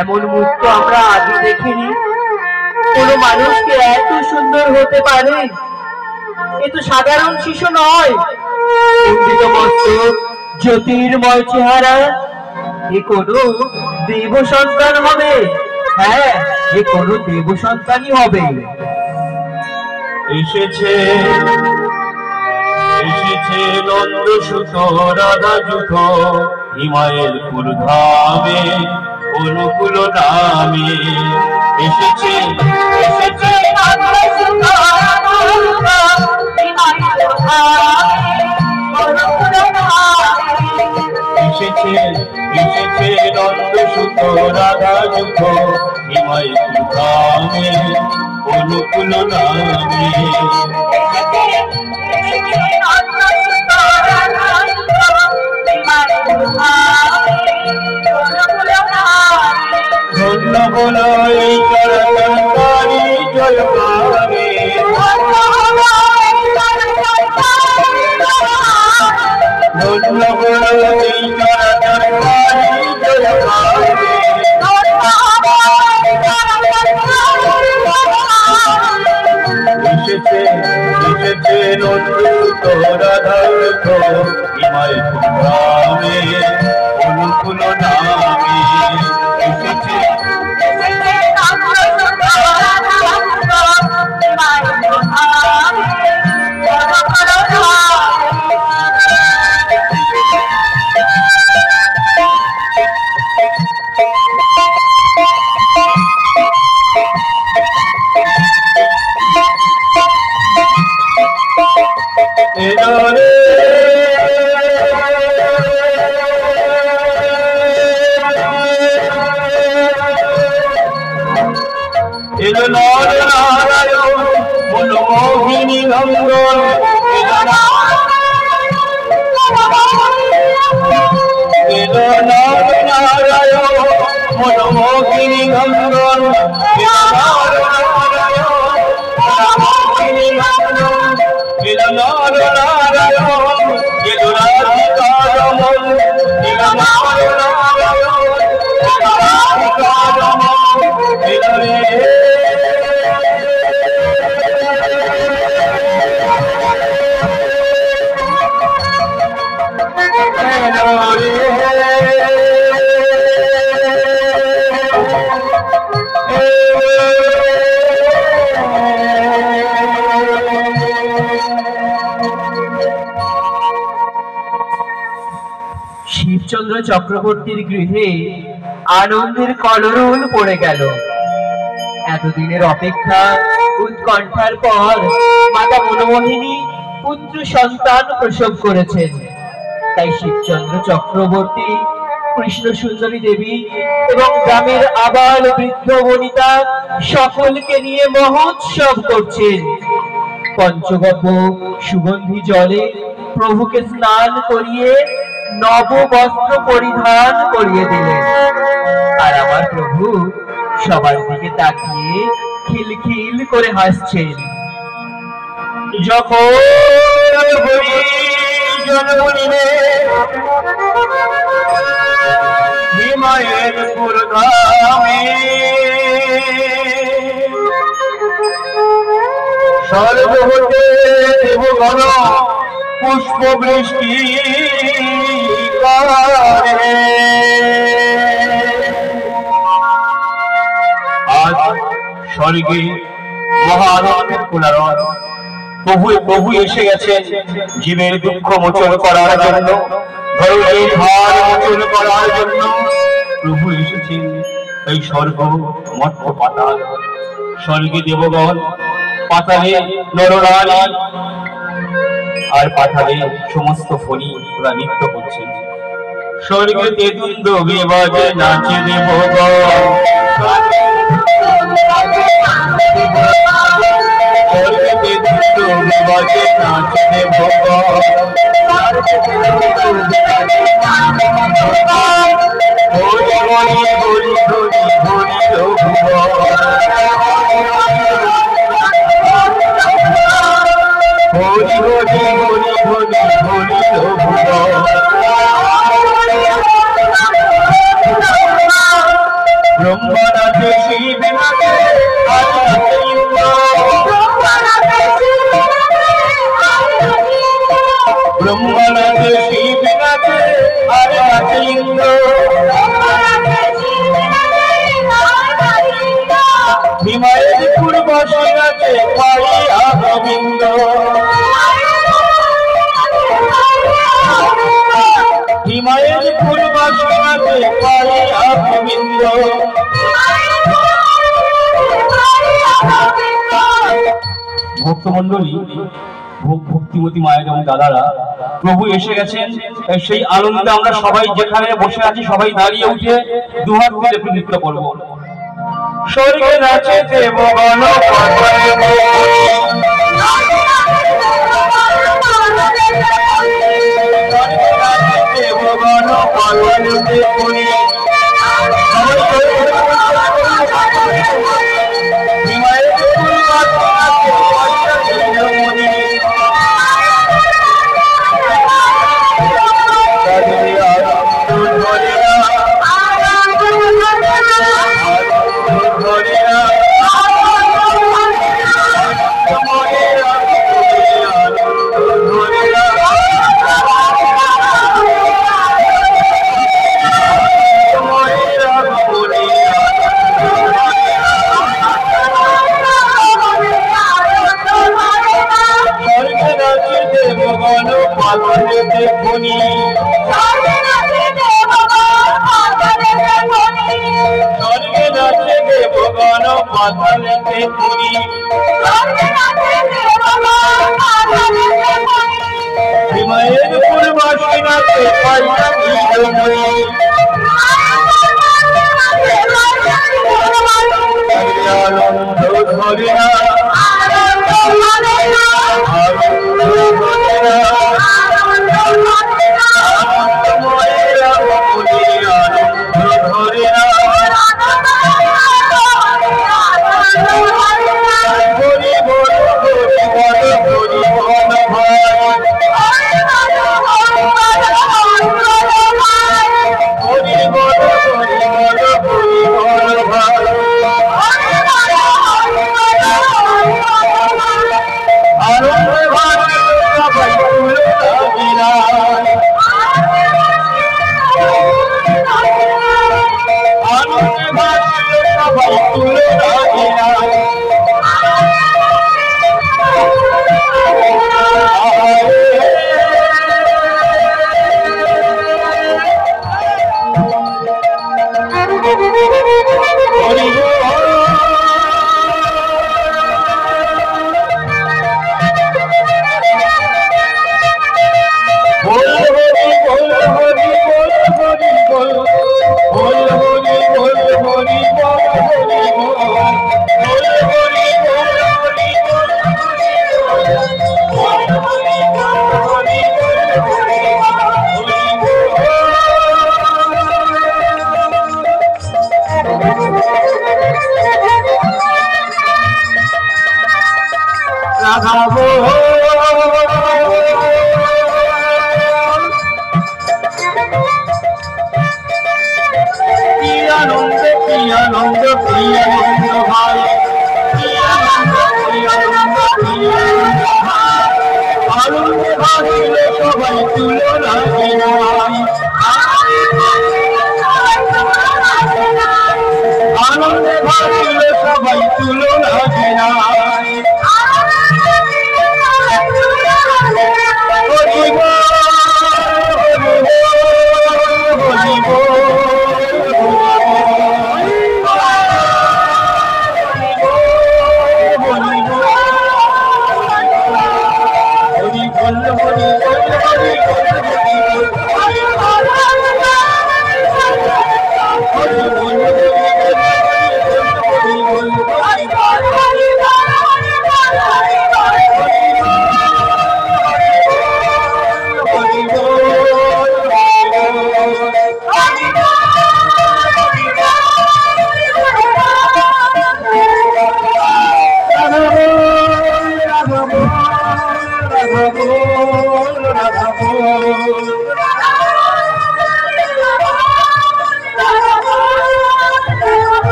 এমন মুখ তো আমরা আগে দেখিনি। কোন মানুষকে এত সুন্দর হতে পারে? এ তো সাধারণ শিশু নয়, কুণ্ঠিত মস্তক, জ্যোতির্ময় চেহারা। এ কোনো দেব সন্তান হবে। হ্যাঁ, এ কোনো দেব সন্তানই হবে। এসেছে এসেছে নন্দ সুত রাধা যুথ হিমালয়পুর ধামে অনুকূল নামে। এসেছে এসেছে এসেছে এসেছে নন্দ সুত রাধা যুথ হিমালয়পুর ধামে অনুকূল নামে। ধন্য হল এই চরণকারী জয়কারী, ধন্য হল এই চরণকারী জয়কারী। এসেছে এসেছে নন্দ রাধা যুথ হিমালয়পুর ধামে অনুকূল নামে। এসেছে এলো নর নারায়ণ মনমোহিনী নন্দন, এলো নর নারায়ণ মনমোহিনী নন্দন, এলো নর নারায়ণ এলো রাধিকা রমণ, এলো নর নারায়ণ রাধিকা রমণ, এলো রে শিবচন্দ্র চক্রবর্তীর গৃহে আনন্দের কলরোল পড়ে গেল। এতদিনের অপেক্ষা উৎকণ্ঠার পর মাতা মনমোহিনী পুত্র সন্তান প্রসব করেছেন। তাই শিবচন্দ্র চক্রবর্তী, কৃষ্ণ সুন্দরী দেবী এবং গ্রামের আবাল বৃদ্ধ বনিতা সকলকে নিয়ে মহোৎসব করছেন। পঞ্চগব্য সুগন্ধি জলে প্রভুকে স্নান করিয়ে নব বস্ত্র পরিধান করিয়ে দিলেন। আর আমার প্রভু সবার দিকে তাকিয়ে খিলখিল করে হাসছেন। যখন হরি জন্ম নিলে হিমালয়পুর ধামে, স্বর্গ হতে দেবগণ পুষ্প বৃষ্টি করে। আজ স্বর্গে মহানন্দের কোলাহল। প্রভু এসে গেছেন জীবের দুঃখ মোচন করার জন্য, ধর্মের ভার মোচন করার জন্য। প্রভু এসেছেন এই স্বর্গ মর্ত্য পাতাল। স্বর্গে দেবগণ, পাতালে নরনারী, আর পাতালে সমস্ত ফণী ওরা নৃত্য করছেন। স্বর্গে তেতুন্দ বিবাজে নাচে দেবগণ, স্বর্গে তেতুন্দ বিবাজে নাচে দেবগণ। হরি হরি হরি হরি হরি ভুবন, হরি হরি হরি হরি হরি ভুবন। ব্রহ্মা নাচে শিব নাচে আর নাচে ইন্দ্র ব্রহ্মা নাচে শিব নাচে আর নাচে ইন্দ্র হিমায়ের পূর্বশী নাচে পাইয়া গোবিন্দ হিমায়ের পূর্বশী নাচে পাইয়া গোবিন্দ ভক্তমন্ডলী ভক্তিমতী মায়ের এবং দাদারা প্রভু এসে গেছেন সেই আনন্দে আমরা সবাই যেখানে বসে আছি সবাই দাঁড়িয়ে উঠে দুহাত মিলে নৃত্য করবো স্বর্গে নাচে দেবগণ দেবগণ পালনতে করি হিমায়ের পূর্বশী নাচে পাইয়া নীলমণি আনন্দ ধরে না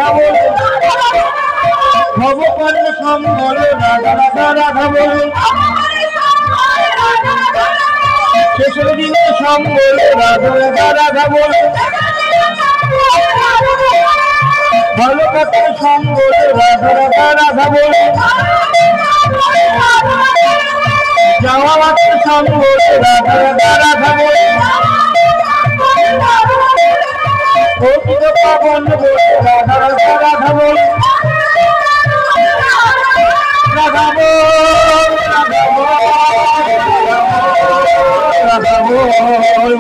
রাধা বলে ভবকর্ণ সম্বল রাধা রাধা রাধা বলে শেষের দিনে সম্বল রাধা রাধা রাধা বলে ভবকর্ণ সম্বল রাধা রাধা রাধা বলে যাওয়া মাত্র সম্বল রাধা রাধা রাধা বলে অতীত পাবন বলে রাধা রাধা রাধা বলে রাধা বল রাধা বল রাধা বল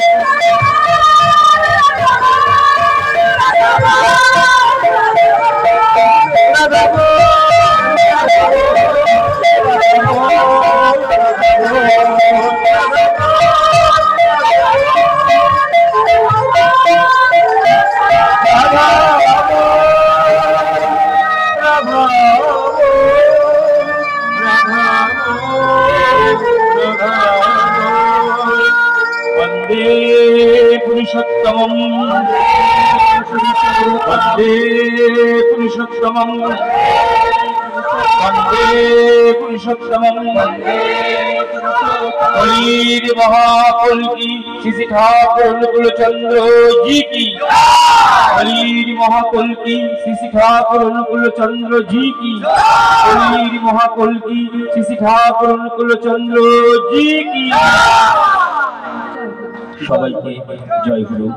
রাধা বল वंदे पुरुषोत्तमं वंदे पुरुषोत्तमं वंदे पुरुषोत्तमं कलीर महाकुल की श्री ठाकुर कुलचंद्र जी की कलीर महाकुल की श्री ठाकुर कुलचंद्र जी की कलीर महाकुल की श्री ठाकुर कुलचंद्र जी की সবাইকে জয় গুরু।